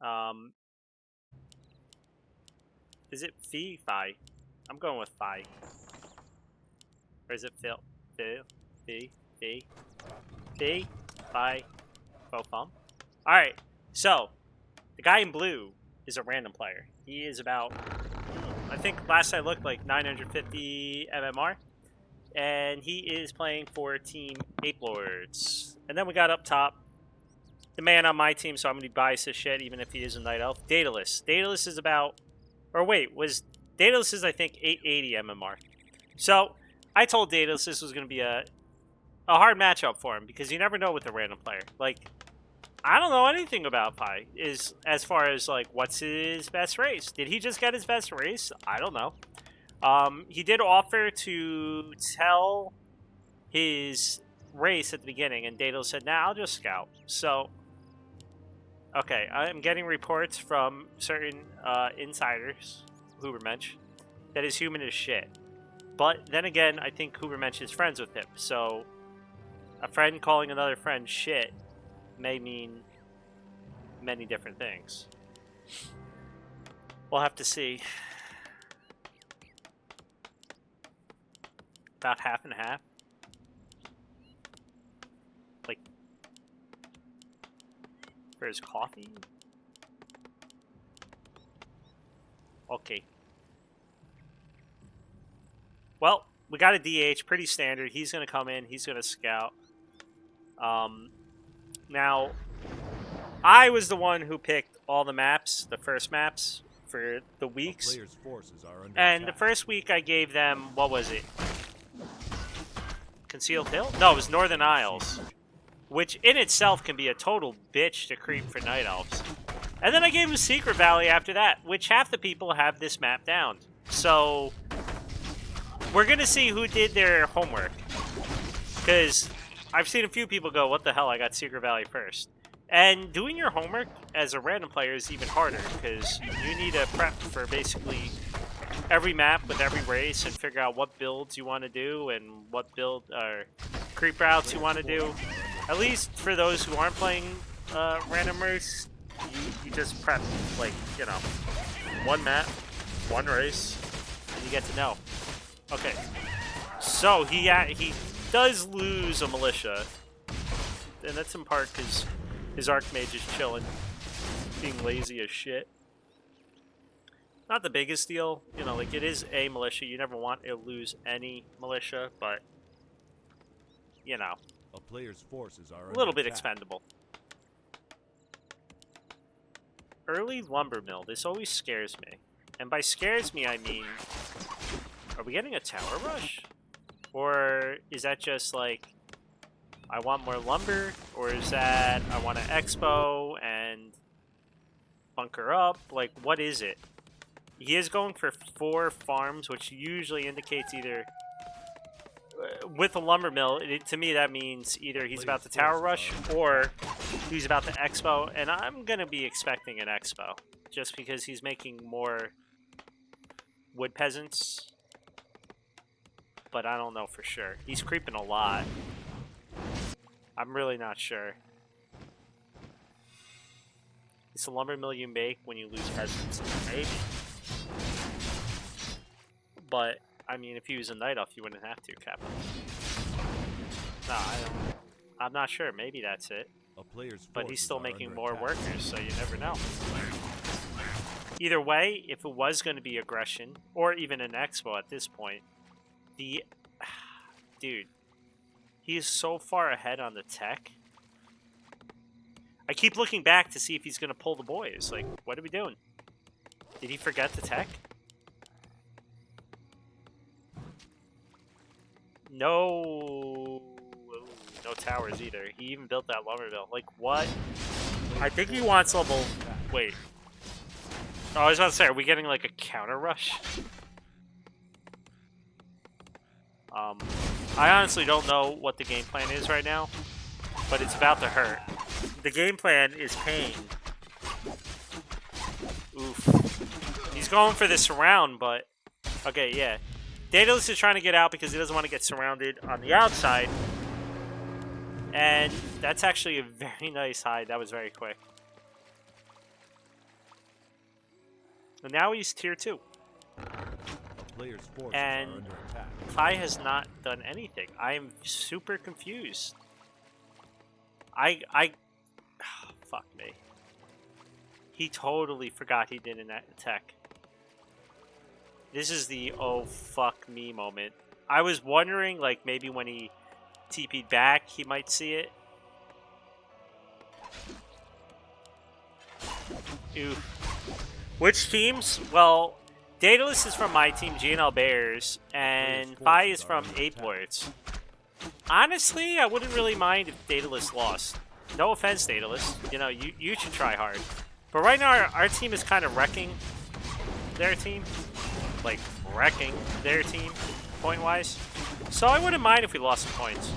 Um, is it Fi? I'm going with Fi. Or is it Phil? Fi? Fi? Fofum? Alright, so, the guy in blue is a random player. He is about, I think last I looked, like 950 MMR. And he is playing for Team ApeLords. And then we got up top, the man on my team, so I'm going to be biased as shit, even if he is a Night Elf. Daedelus. Daedelus is about, or wait, Daedelus is, I think, 880 MMR. So, I told Daedelus this was going to be a hard matchup for him, because you never know with a random player. Like, I don't know anything about Pi, as far as, like, what's his best race. Did he just get his best race? I don't know. He did offer to tell his race at the beginning, and Daedalus said, nah, I'll just scout. So, okay, I'm getting reports from certain insiders, Hubermensch, that his human is shit. But then again, I think Hubermensch is friends with him, so a friend calling another friend shit may mean many different things. We'll have to see. About half and half. Like, for his coffee? Okay. Well, we got a DH, pretty standard. He's going to come in. He's going to scout. Now, I was the one who picked all the maps, the first maps, for the weeks. And the first week I gave them, what was it? Concealed Hill? No, it was Northern Isles. Which in itself can be a total bitch to creep for Night Elves. And then I gave them Secret Valley after that, which half the people have this map down. So, we're going to see who did their homework. Because I've seen a few people go, what the hell, I got Secret Valley first. And doing your homework as a random player is even harder, because you need to prep for basically every map with every race and figure out what builds you want to do and what build or creep routes you want to do. At least for those who aren't playing random race, you just prep, like, you know, one map, one race, and you get to know. Okay, so he does lose a militia, and that's in part because his Archmage is chilling, being lazy as shit. Not the biggest deal, you know, like, it is a militia. You never want to lose any militia, but, you know, a player's forces are a little bit expendable. Early lumber mill. This always scares me. And by scares me, I mean, are we getting a tower rush? Or is that just like, I want more lumber? Or is that I want an expo and bunker up? Like, what is it? He is going for 4 farms, which usually indicates either, with a lumber mill, to me that means either he's about to tower rush or he's about to expo, and I'm going to be expecting an expo, just because he's making more wood peasants, but I don't know for sure. He's creeping a lot. I'm really not sure. It's a lumber mill you make when you lose peasants. Maybe. But, I mean, if he was a Night Elf, you wouldn't have to, Cap. No, I'm not sure. Maybe that's it. But he's still making more workers, so you never know. Either way, if it was going to be aggression, or even an expo at this point, dude, he is so far ahead on the tech. I keep looking back to see if he's going to pull the boys. Like, what are we doing? Did he forget the tech? No towers either. He even built that lumber mill. Like, what? I think he wants level... Wait. Oh, I was about to say, are we getting like a counter rush? I honestly don't know what the game plan is right now, but it's about to hurt. The game plan is pain. Oof. He's going for the surround, but... Okay, yeah. Daedalus is trying to get out because he doesn't want to get surrounded on the outside. And that's actually a very nice hide. That was very quick. And now he's tier 2. Players' forces And are under attack. Kai has not done anything. I am super confused. Fuck me. He totally forgot he did an attack. This is the oh fuck me moment. I was wondering, like, maybe when he TP'd back, he might see it. Oof. Which teams? Well, Daedalus is from my team, GNL Bears, and Phi is from ApeLords. Honestly, I wouldn't really mind if Daedalus lost. No offense, Daedalus. You know, you should try hard. But right now, our team is kind of wrecking their team. Like, wrecking their team, point-wise. So I wouldn't mind if we lost some points.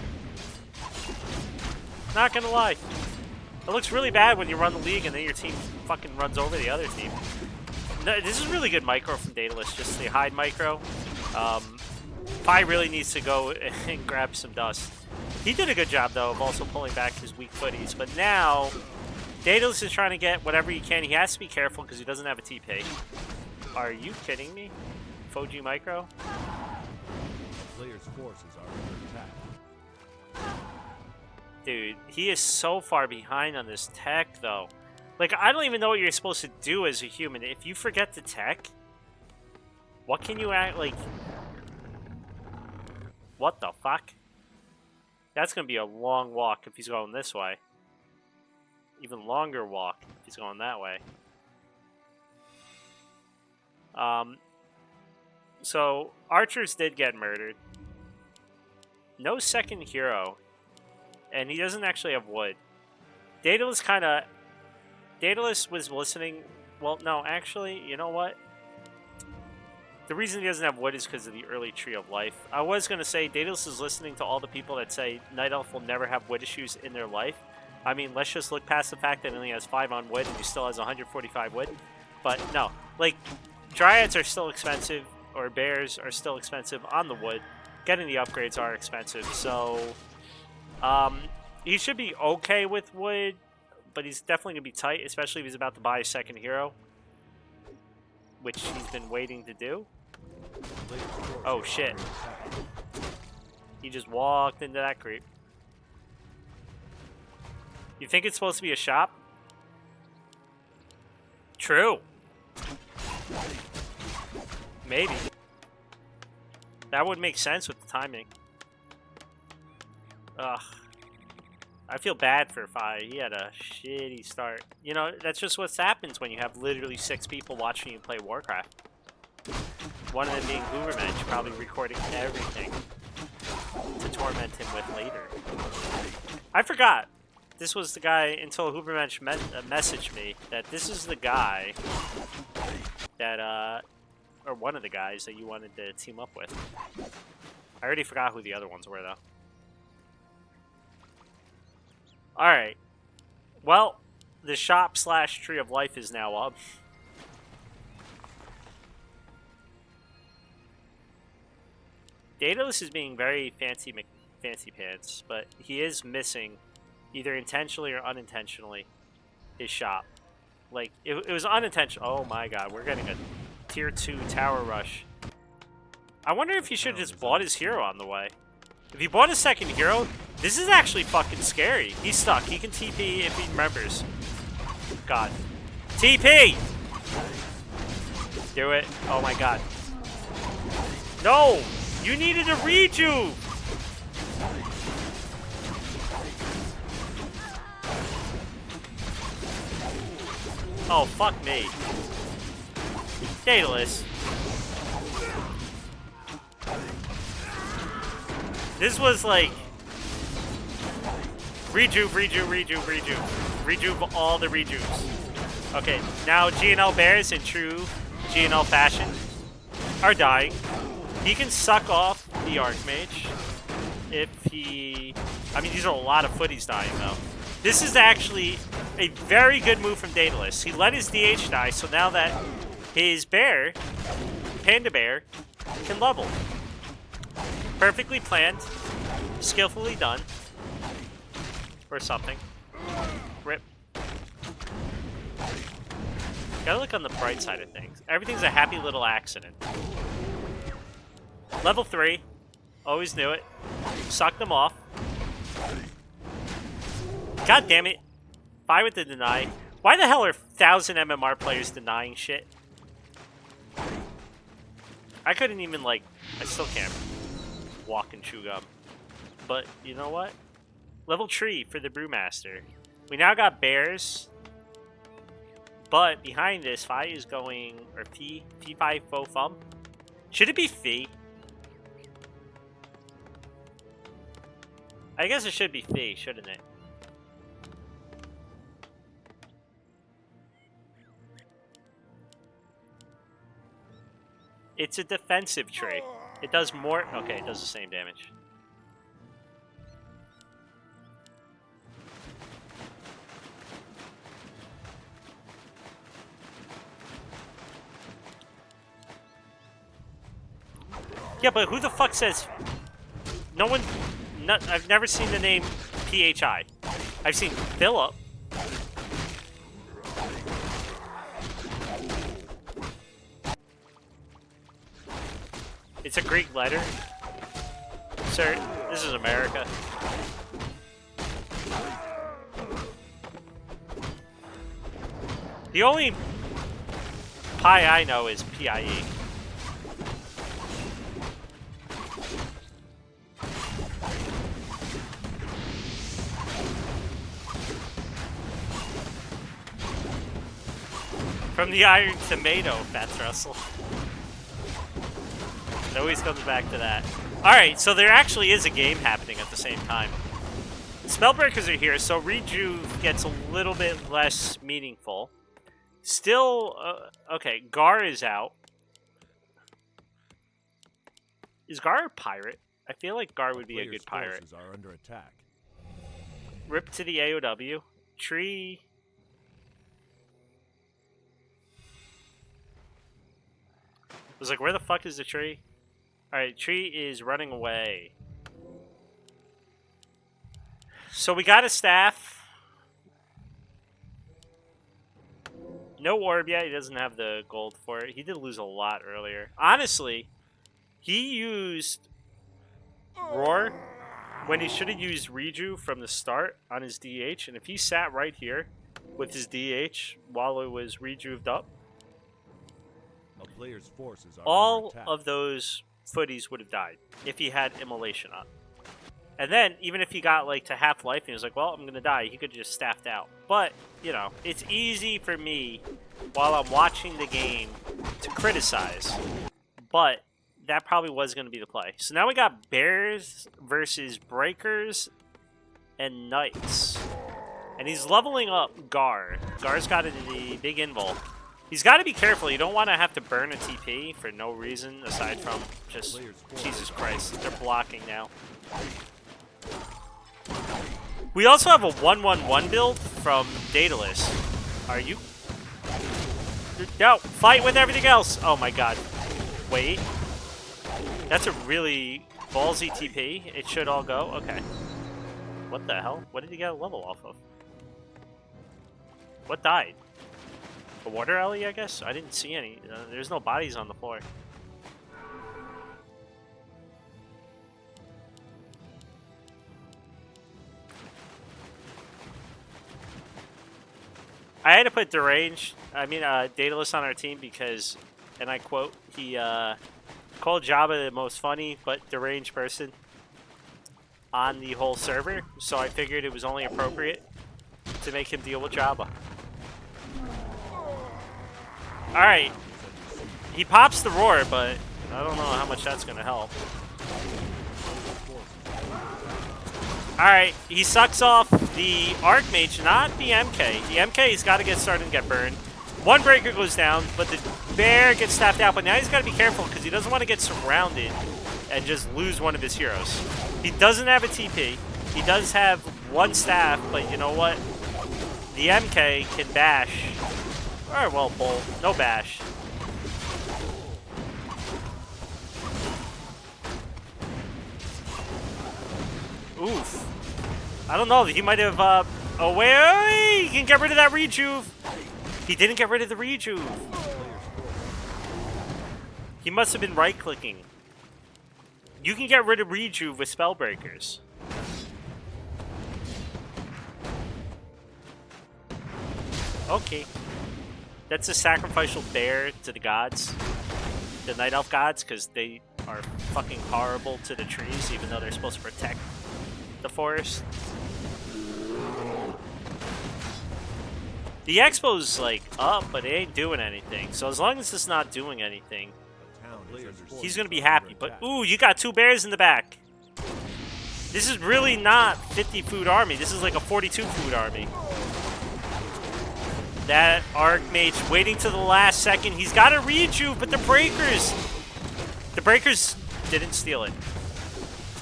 Not gonna lie. It looks really bad when you run the league and then your team fucking runs over the other team. No, this is really good micro from Daedalus, just the hide micro. Phi really needs to go and grab some dust. He did a good job, though, of also pulling back his weak footies. But now, Daedalus is trying to get whatever he can. He has to be careful because he doesn't have a TP. Are you kidding me? Foji micro? Players' forces are under attack. Dude, he is so far behind on this tech, though. Like, I don't even know what you're supposed to do as a human. If you forget the tech, what can you act like? What the fuck? That's going to be a long walk if he's going this way. Even longer walk if he's going that way. So, archers did get murdered. No second hero. And he doesn't actually have wood. Daedalus was listening. Well, no, actually, you know what? The reason he doesn't have wood is because of the early Tree of Life. I was going to say, Daedalus is listening to all the people that say Night Elf will never have wood issues in their life. I mean, let's just look past the fact that he only has 5 on wood and he still has 145 wood. But no, like, Dryads are still expensive, or Bears are still expensive on the wood. Getting the upgrades are expensive, so... he should be okay with wood, but he's definitely going to be tight, especially if he's about to buy a second hero, which he's been waiting to do. Oh, shit. He just walked into that creep. You think it's supposed to be a shop? True. Maybe. That would make sense with the timing. Ugh. I feel bad for Phi. He had a shitty start. You know, that's just what happens when you have literally 6 people watching you play Warcraft. One of them being Hoovermensch, probably recording everything to torment him with later. I forgot. This was the guy, until Hoovermensch messaged me, that this is the guy that, or one of the guys that you wanted to team up with. I already forgot who the other ones were, though. Alright. Well, the shop / Tree of Life is now up. Daedalus is being very fancy pants, but he is missing, either intentionally or unintentionally, his shop. Like, it was unintentional. Oh my god, we're getting a tier 2 tower rush. I wonder if he should have just bought his hero on the way. If he bought a second hero, this is actually fucking scary. He's stuck. He can TP if he remembers. God. TP! Do it. Oh my god. No! You needed a rejuve! Oh, fuck me. Daedalus. This was like... Rejuve. Rejuve all the rejuves. Okay, now GNL Bears in true GNL fashion are dying. He can suck off the Archmage if he... I mean, these are a lot of footies dying, though. This is actually a very good move from Daedalus. He let his DH die, so now that his bear, Panda Bear, can level. Perfectly planned, skillfully done, or something. Rip. Gotta look on the bright side of things. Everything's a happy little accident. Level 3. Always knew it. Suck them off. God damn it. 5 with the deny. Why the hell are 1,000 MMR players denying shit? I couldn't even, like... I still can't walk and chew gum. But, you know what? Level 3 for the Brewmaster. We now got bears. But behind this, Phi is going... Or P5 faux thumb. Should it be Phi? I guess it should be Phi, shouldn't it? It's a defensive tree. It does more... Okay, it does the same damage. Yeah, but who the fuck says... No one... No, I've never seen the name PHI. I've seen Philip. It's a Greek letter. Sir, this is America. The only pie I know is PIE. From the Iron Tomato, Fats Russell. It always comes back to that. Alright, so there actually is a game happening at the same time. Spellbreakers are here, so Rejuve gets a little bit less meaningful. Still, okay, Gar is out. Is Gar a pirate? I feel like Gar would be a good pirate. Are under attack. Rip to the AOW. Tree... I was like, where the fuck is the tree? Alright, tree is running away. So we got a staff. No orb yet. He doesn't have the gold for it. He did lose a lot earlier. Honestly, he used Roar when he should have used Reju from the start on his DH. And if he sat right here with his DH while it was Rejuved up, A player's forces are all under attack. of those footies would have died if he had Immolation up. And then, even if he got like to half life and he was like, well, I'm going to die, he could have just staffed out. But, you know, it's easy for me while I'm watching the game to criticize. But that probably was going to be the play. So now we got Bears versus Breakers and Knights. And he's leveling up Gar. Gar's got the big invul. He's got to be careful. You don't want to have to burn a TP for no reason aside from just, Jesus Christ, they're blocking now. We also have a 1-1-1 build from Daedelus. Are you? No, fight with everything else. Oh my god. Wait. That's a really ballsy TP. It should all go. Okay. What the hell? What did he get a level off of? What died? A water alley, I guess? I didn't see any. There's no bodies on the floor. I had to put Daedalus on our team because, and I quote, he called Jabba the most funny but deranged person on the whole server, so I figured it was only appropriate to make him deal with Jabba. Alright, he pops the roar, but I don't know how much that's going to help. Alright, he sucks off the Archmage, not the MK. The MK's got to get started and get burned. One breaker goes down, but the bear gets staffed out. But now he's got to be careful because he doesn't want to get surrounded and just lose one of his heroes. He doesn't have a TP. He does have one staff, but you know what? The MK can bash. Or, well, bolt. No bash. Oof. I don't know. He might have, oh, wait, he can get rid of that Rejuve. He didn't get rid of the rejuve. He must have been right-clicking. You can get rid of rejuve with Spellbreakers. Okay. That's a sacrificial bear to the gods. The Night Elf gods, because they are fucking horrible to the trees, even though they're supposed to protect the forest. The Expo's, like, up, but it ain't doing anything. So as long as it's not doing anything, he's gonna be happy. But, ooh, you got 2 bears in the back. This is really not 50 food army. This is like a 42 food army. That Archmage waiting to the last second. He's got a rejuve, but the breakers didn't steal it.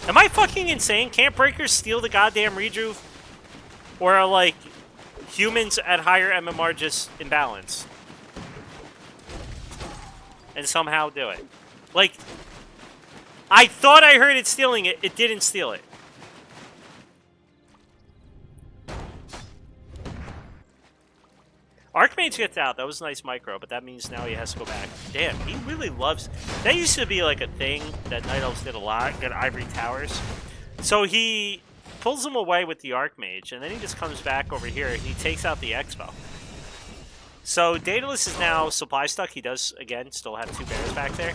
Am I fucking insane? Can't breakers steal the goddamn rejuve? Or are, like, humans at higher MMR just imbalanced? And somehow do it. Like, I thought I heard it stealing it. It didn't steal it. Archmage gets out. That was a nice micro, but that means now he has to go back. Damn, he really loves... That used to be like a thing that Night Elves did a lot, get Ivory Towers. So he pulls him away with the Archmage, and then he just comes back over here, and he takes out the Expo. So Daedalus is now supply stuck. He does, again, still have 2 bears back there.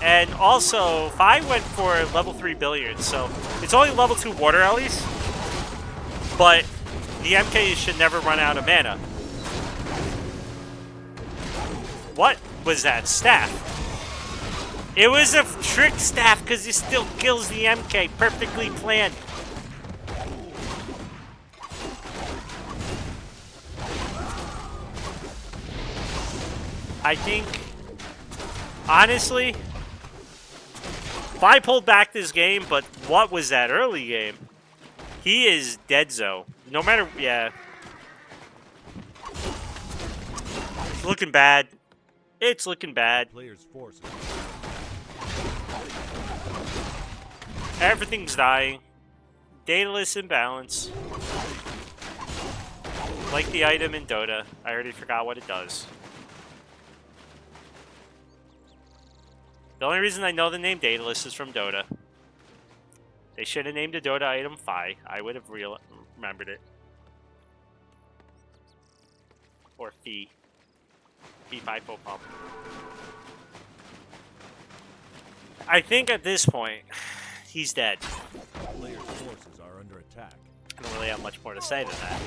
And also, Fi went for level 3 Billiards, so it's only level 2 Water Ellies, but the MK should never run out of mana. What was that staff? It was a trick staff because it still kills the MK. Perfectly planned. I think, honestly, Fi pulled back this game, but what was that early game? He is dead, Zo. No matter, yeah. It's looking bad. It's looking bad. Everything's dying. Daedalus imbalance. Like the item in Dota. I already forgot what it does. The only reason I know the name Daedalus is from Dota. They should have named a Dota item Fi. I would have remembered it. Or Fee. Fee Fi Fo Pump. I think at this point, he's dead. Player's forces are under attack. I don't really have much more to say than that.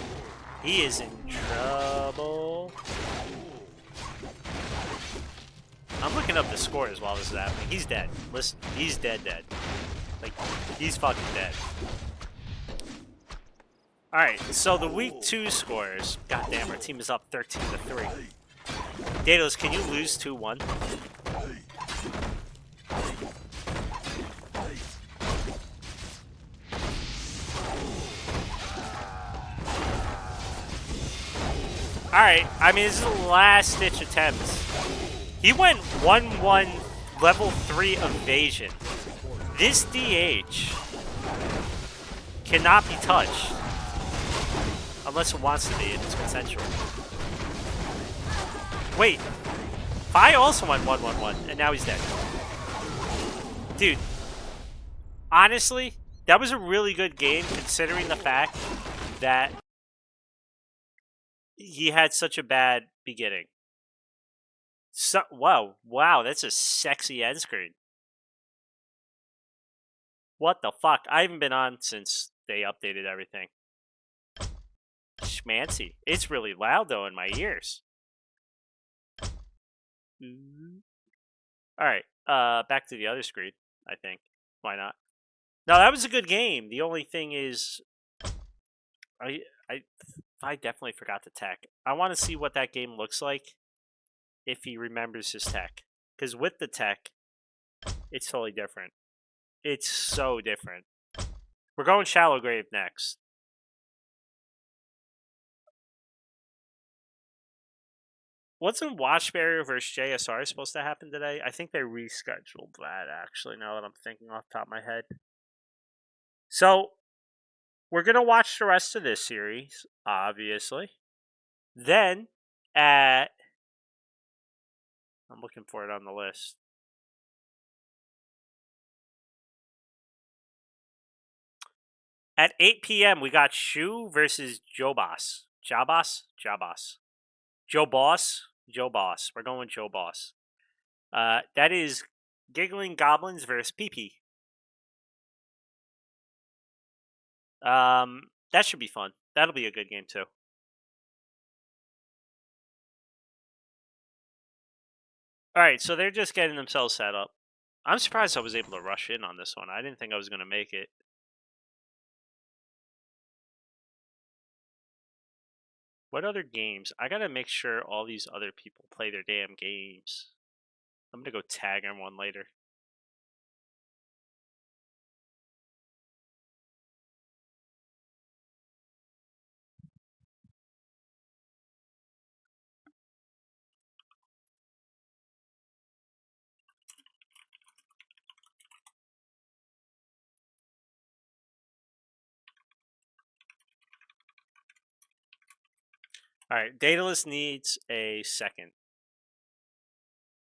He is in trouble. I'm looking up the scores while this is happening. He's dead. Listen, he's dead. Like, he's fucking dead. Alright, so the week 2 scores. Goddamn, our team is up 13-3. Daedalus, can you lose 2-1? Alright, I mean, this is the last-ditch attempt. He went 1-1 level 3 evasion. This DH cannot be touched. Unless it wants to be, and it's consensual. Wait. Fi also went 1-1-1, and now he's dead. Dude. Honestly, that was a really good game, considering the fact that he had such a bad beginning. So, wow, that's a sexy end screen. What the fuck? I haven't been on since they updated everything. Schmancy. It's really loud, though, in my ears. Alright, back to the other screen, I think. Why not? No, that was a good game. The only thing is... I definitely forgot the tech. I want to see what that game looks like if he remembers his tech. Because with the tech, it's totally different. It's so different. We're going Shallow Grave next. Wasn't Watch Barrier versus JSR supposed to happen today? I think they rescheduled that, actually, now that I'm thinking off the top of my head. So, we're going to watch the rest of this series, obviously. Then at I'm looking for it on the list. At 8 p.m. we got Shu versus Jobos. Jabos? Jabos. Joe Boss. Joe Boss. We're going Joe Boss. That is Giggling Goblins versus PP. That should be fun. That'll be a good game too. Alright, so they're just getting themselves set up. I'm surprised I was able to rush in on this one. I didn't think I was going to make it. What other games? I gotta make sure all these other people play their damn games. I'm gonna go tag on one later. Alright, Daedalus needs a second.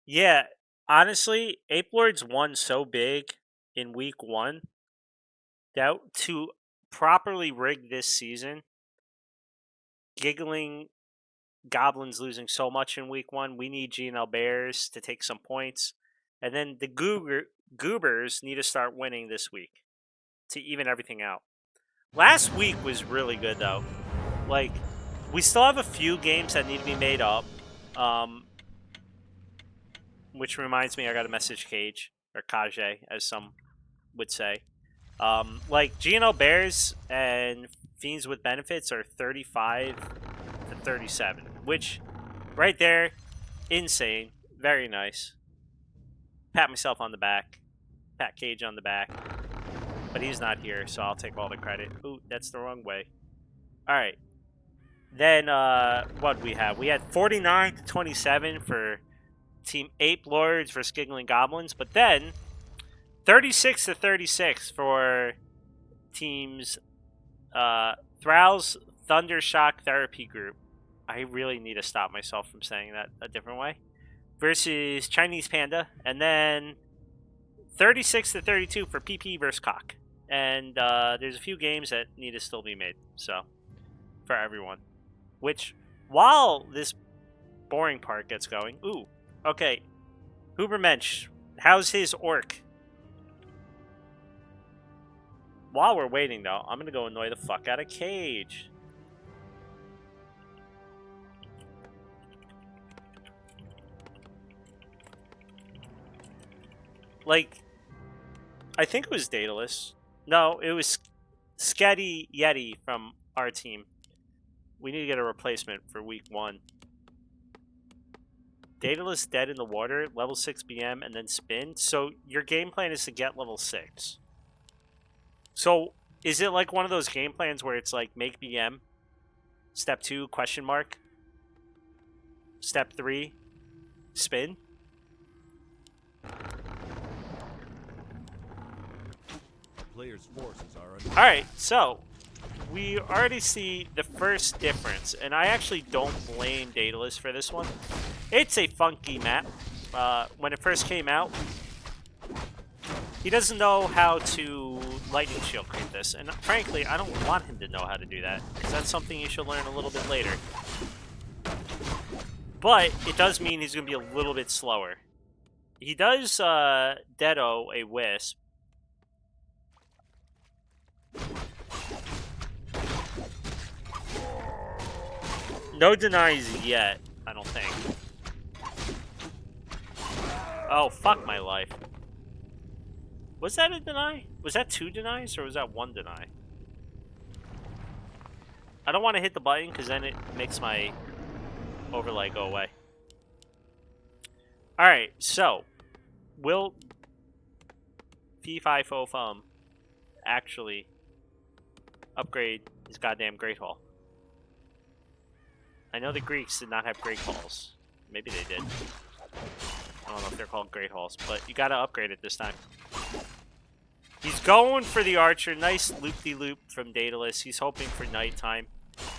Yeah, honestly, ApeLords won so big in week 1 that to properly rig this season, Giggling Goblins losing so much in week 1, we need GNL Bears to take some points. And then the Goobers need to start winning this week to even everything out. Last week was really good, though. Like, we still have a few games that need to be made up. Which reminds me, I got to message Cage, or Kage, as some would say. Like, GNL Bears and Fiends with Benefits are 35 to 37, which, right there, insane. Very nice. Pat myself on the back. Pat Cage on the back. But he's not here, so I'll take all the credit. Ooh, that's the wrong way. Alright. Then, what we have? We had 49 to 27 for Team ApeLords versus Giggling Goblins, but then 36 to 36 for teams Thrall's Thundershock Therapy Group. I really need to stop myself from saying that a different way. Versus Chinese Panda, and then 36 to 32 for PP versus Cock. And there's a few games that need to still be made, so for everyone. Which, while this boring part gets going, ooh, okay, Hubermensch, how's his orc? While we're waiting, though, I'm gonna go annoy the fuck out of Cage. Like, I think it was Daedalus. No, it was Sketty Yeti from our team. We need to get a replacement for week 1. Daedalus dead in the water, level 6 BM, and then spin. So your game plan is to get level 6. So is it like one of those game plans where it's like make BM, step 2, question mark, step 3, spin? Players' forces are under Alright, so we already see the first difference, and I actually don't blame Daedalus for this one. It's a funky map. When it first came out, he doesn't know how to lightning shield creep this, and frankly, I don't want him to know how to do that, because that's something you should learn a little bit later. But it does mean he's going to be a little bit slower. He does Deado a Wisp. No denies yet, I don't think. Oh, fuck my life. Was that a deny? Was that 2 denies, or was that 1 deny? I don't want to hit the button, because then it makes my overlay go away. Alright, so, will Fee-Fi Fo-Fum actually upgrade his goddamn Great Hall? I know the Greeks did not have Great Halls. Maybe they did. I don't know if they're called Great Halls, but you gotta upgrade it this time. He's going for the Archer. Nice loop-de-loop from Daedalus. He's hoping for nighttime.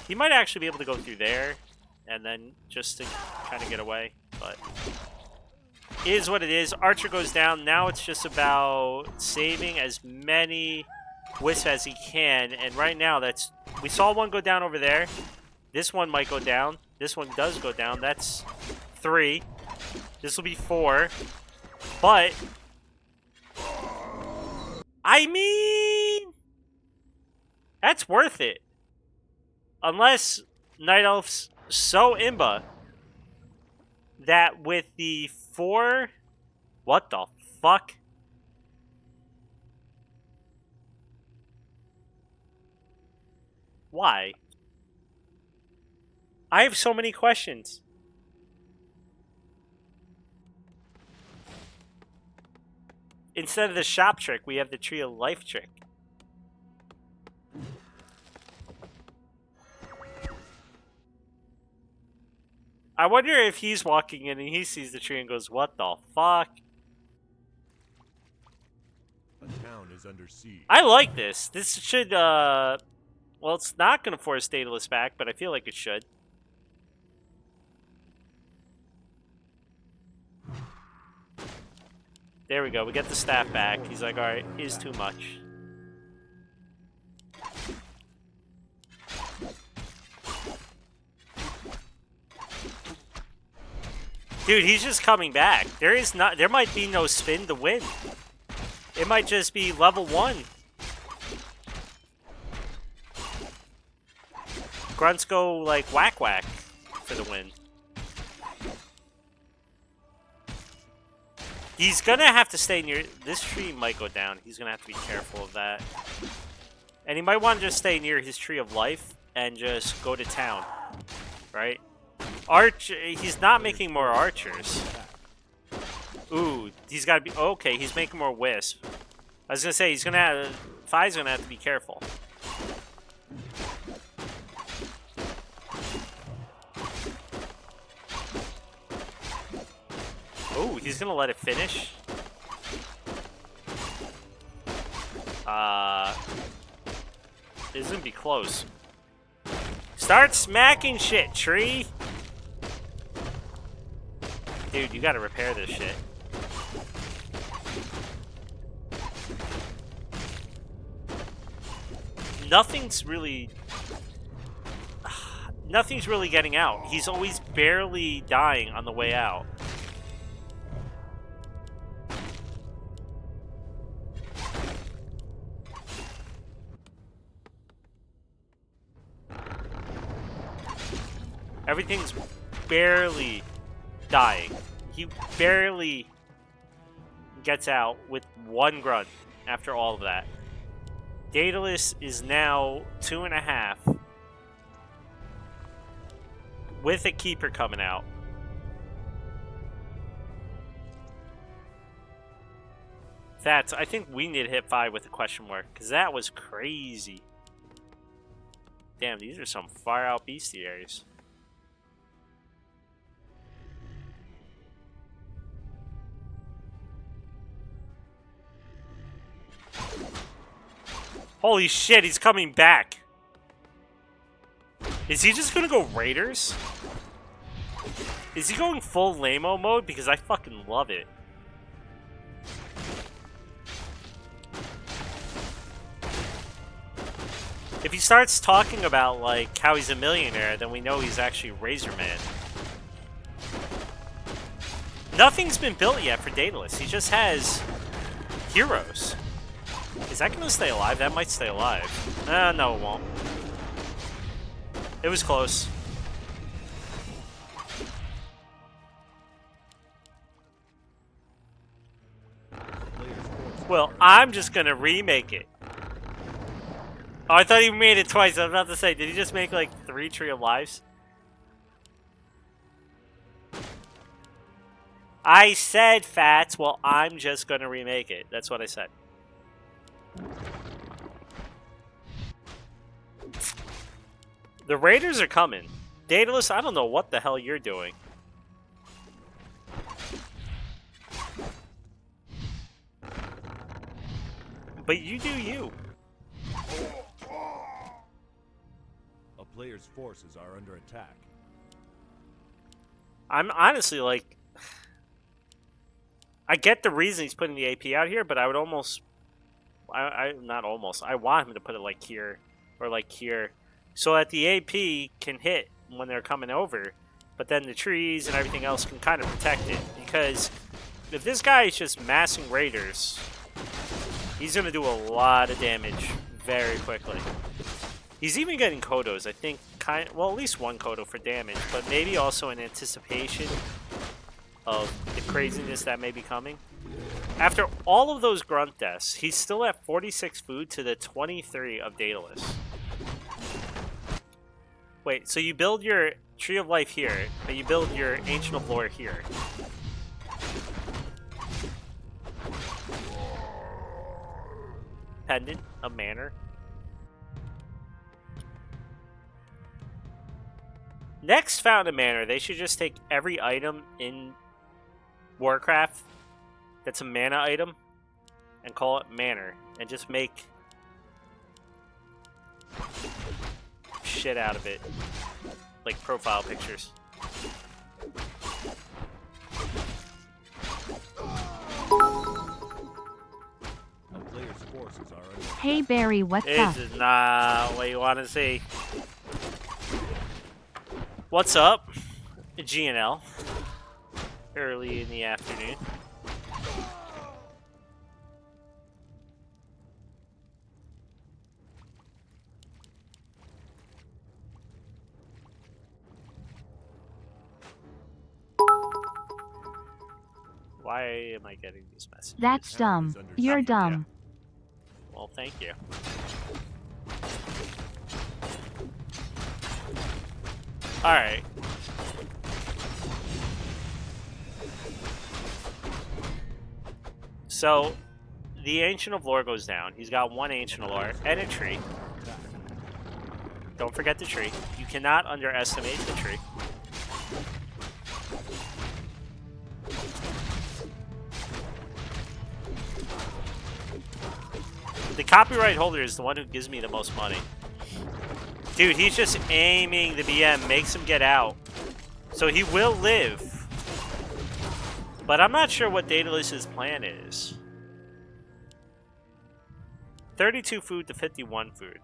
He might actually be able to go through there. and then just to kind of get away. But it is what it is. Archer goes down. Now it's just about saving as many wisps as he can. And right now, we saw one go down over there. This one might go down. This one does go down. That's 3. This will be 4. But I mean, that's worth it. Unless Night Elf's so imba that with the 4... What the fuck? Why? I have so many questions. Instead of the shop trick, we have the Tree of Life trick. I wonder if he's walking in and he sees the tree and goes, "What the fuck?" A town is under siege. I like this. This should, well, it's not going to force Daedalus back, but I feel like it should. There we go. We get the staff back. He's like, alright, is too much. Dude, he's just coming back. There might be no spin to win. It might just be level 1. Grunts go like whack whack for the win. He's gonna have to stay near... This tree might go down. He's gonna have to be careful of that. And he might want to just stay near his Tree of Life and just go to town. Right? He's not making more archers. Ooh, he's gotta be... Okay, he's making more wisp. I was gonna say, he's gonna have... Fi's gonna have to be careful. Oh, he's gonna let it finish. This is gonna be close. Start smacking shit, tree! Dude, you gotta repair this shit. Nothing's really getting out. He's always barely dying on the way out. Everything's barely dying. He barely gets out with 1 grunt after all of that. Daedalus is now 2.5 with a keeper coming out. I think we need to hit 5 with a question mark, because that was crazy. Damn, these are some far out bestiaries. Holy shit, he's coming back. Is he just gonna go Raiders? Is he going full lame-o mode? Because I fucking love it. If he starts talking about, like, how he's a millionaire, then we know he's actually Razor Man. Nothing's been built yet for Daedalus. He just has heroes. Is that gonna stay alive? That might stay alive. No, it won't. It was close. Well, I'm just gonna remake it. Oh, I thought he made it twice. I was about to say, did he just make like 3 Tree of Lives? I said, Fats, well, I'm just gonna remake it. That's what I said. The Raiders are coming. Daedalus, I don't know what the hell you're doing. But you do you. A player's forces are under attack. I'm honestly like, I get the reason he's putting the AP out here, but I would almost, not almost, I want him to put it like here or like here, so that the AP can hit when they're coming over, but then the trees and everything else can kind of protect it. Because if this guy is just massing raiders, he's gonna do a lot of damage very quickly. He's even getting Kodos, I think, well, at least one Kodo for damage, but maybe also in anticipation of the craziness that may be coming. After all of those grunt deaths, he's still at 46 food to the 23 of Daedalus. Wait, so you build your Tree of Life here, but you build your Ancient of Lore here. Pendant of Manor. Next Fountain of Manor, they should just take every item in Warcraft that's a mana item and call it Manor, and just make shit out of it, like profile pictures. Hey Barry, what's up? This is not what you want to see. What's up, GNL? Early in the afternoon. Why am I getting these messages? That's dumb. You're dumb. Well, thank you. Alright. So, the Ancient of Lore goes down. He's got one Ancient of Lore and a tree. Don't forget the tree. You cannot underestimate the tree. The copyright holder is the one who gives me the most money. Dude, he's just aiming the BM, makes him get out. So he will live. But I'm not sure what Daedalus' plan is. 32 food to 51 food.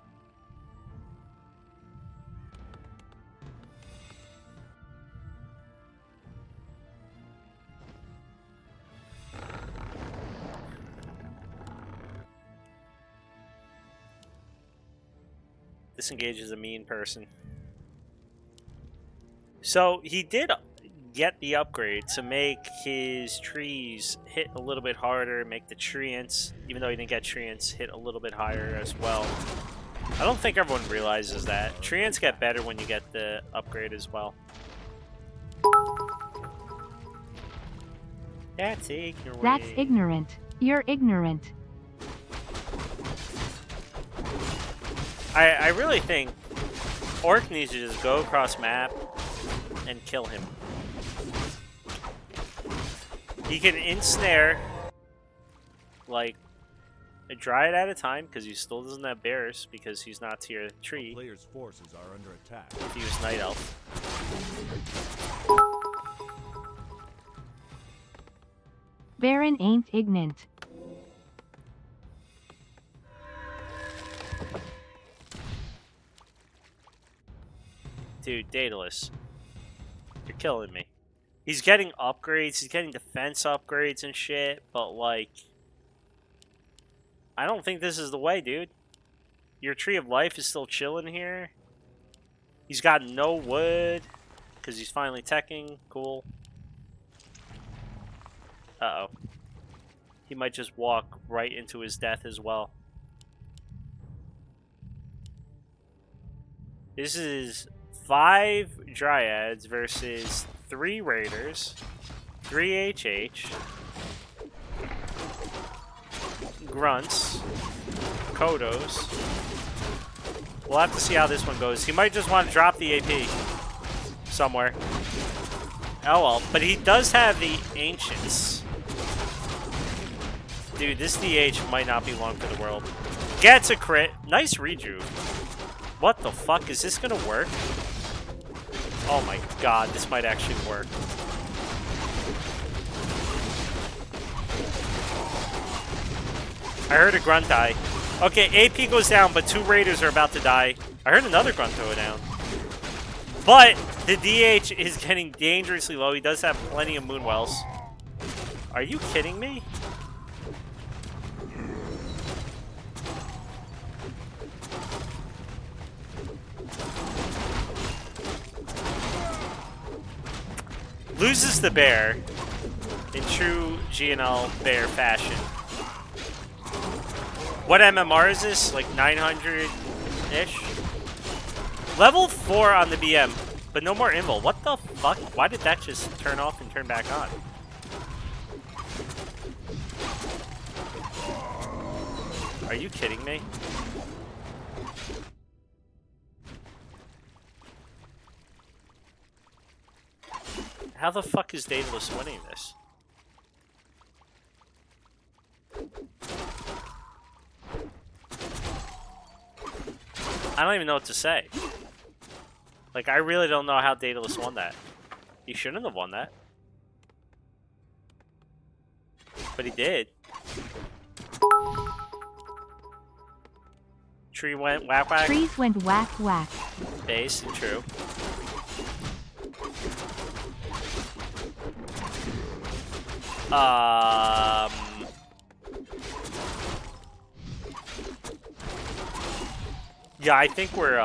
Disengage is a mean person. So he did get the upgrade to make his trees hit a little bit harder, make the treants, even though he didn't get treants, hit a little bit higher as well. I don't think everyone realizes that. Treants get better when you get the upgrade as well. That's ignorant. That's ignorant. You're ignorant. I really think Orc needs to just go across map and kill him. He can ensnare like a Dryad at a time because he still doesn't have bears because he's not tier 3. Player's forces are under attack. If he was Night Elf. Baron ain't ignorant. Dude, Daedalus, you're killing me. He's getting upgrades, he's getting defense upgrades and shit, but like, I don't think this is the way, dude. Your Tree of Life is still chilling here. He's got no wood, because he's finally teching. Cool. Uh-oh. He might just walk right into his death as well. This is 5 Dryads versus 3 Raiders, 3 HH, Grunts, Kodos. We'll have to see how this one goes. He might just want to drop the AP somewhere. Oh well, but he does have the Ancients. Dude, this DH might not be long for the world. Gets a crit. Nice rejuve. What the fuck? Is this gonna work? Oh my god, this might actually work. I heard a grunt die. Okay, AP goes down, but 2 raiders are about to die. I heard another grunt go down. But the DH is getting dangerously low. He does have plenty of Moonwells. Are you kidding me? Loses the bear in true GNL bear fashion. What MMR is this? Like 900-ish? Level 4 on the BM, but no more invul. What the fuck? Why did that just turn off and turn back on? Are you kidding me? How the fuck is Daedelus winning this? I don't even know what to say. Like, I really don't know how Daedalus won that. He shouldn't have won that. But he did. Tree went whack whack. Trees went whack whack. Base, true. Yeah, I think we're,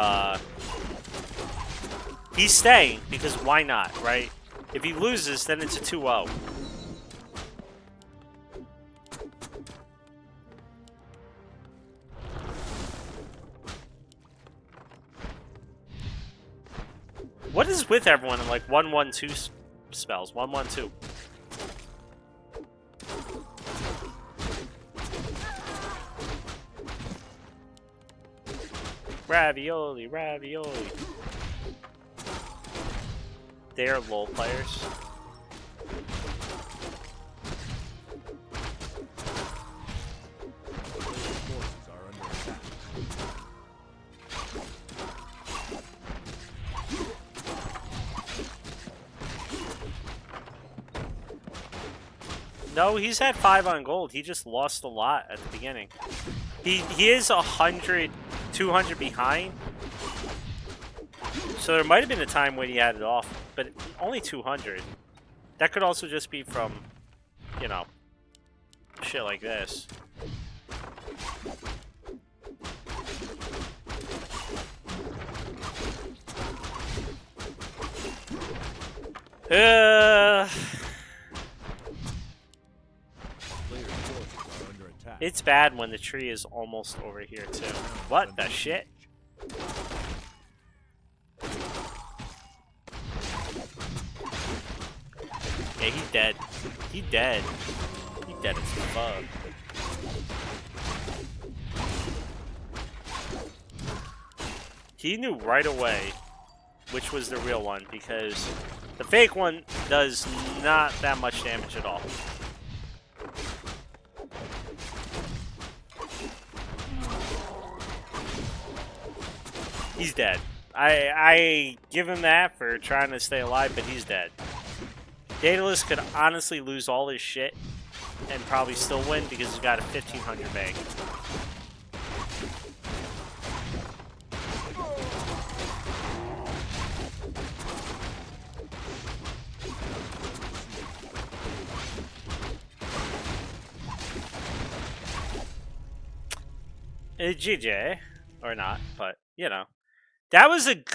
he's staying, because why not, right? If he loses, then it's a 2-0. What is with everyone in, like, 1-1-2 spells? 1-1-2. Ravioli, ravioli. They are LoL players. Forces are under attack. No, he's had 5 on gold. He just lost a lot at the beginning. He is 100, 200 behind. So there might have been a time when he had it off, but only 200. That could also just be from, you know, shit like this. Players' forces are under attack. It's bad when the tree is almost over here too. What the shit? Yeah, he's dead. He dead. He dead as fuck. He knew right away which was the real one, because the fake one does not that much damage at all. He's dead. I give him that for trying to stay alive, but he's dead. Daedalus could honestly lose all his shit and probably still win because he's got a 1500 bank. GJ, or not, but you know, that was a good